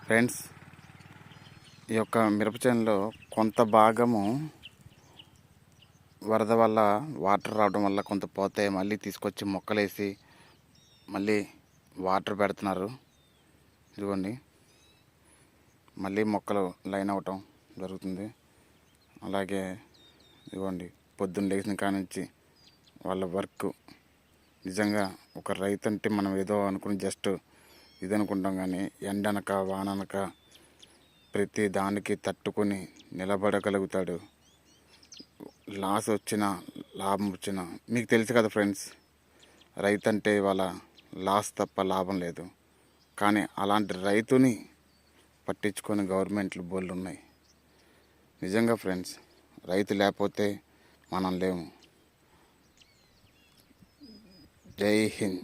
Friends, ఈ యొక్క మిరప చేనులో కొంత భాగము వరద వల్ల వాటర్ రావడం వల్ల కొంత పోతే మళ్ళీ తీసుకొచ్చి మొక్కలేసి మళ్ళీ వాటర్ పెడుతున్నారు. ఇదిగోండి, మళ్ళీ మొక్కలు లైన్ అవ్వటం జరుగుతుంది. అలాగే ఇదిగోండి, పొద్దున్న లేచిన కానించి వాళ్ళ వర్క్ నిజంగా ఒక రైతు అంటే మనం ఏదో అనుకుని జస్ట్ ఇది అనుకుంటాం, కానీ ఎండనక వాననక ప్రతి దానికి తట్టుకొని నిలబడగలుగుతాడు. లాస్ వచ్చినా లాభం వచ్చినా మీకు తెలుసు కదా ఫ్రెండ్స్, రైతు అంటే ఇవాళ లాస్ తప్ప లాభం లేదు. కానీ అలాంటి రైతుని పట్టించుకొని గవర్నమెంట్లు బోళ్ళు ఉన్నాయి. నిజంగా ఫ్రెండ్స్, రైతు లేకపోతే మనం లేము. జై హింద్.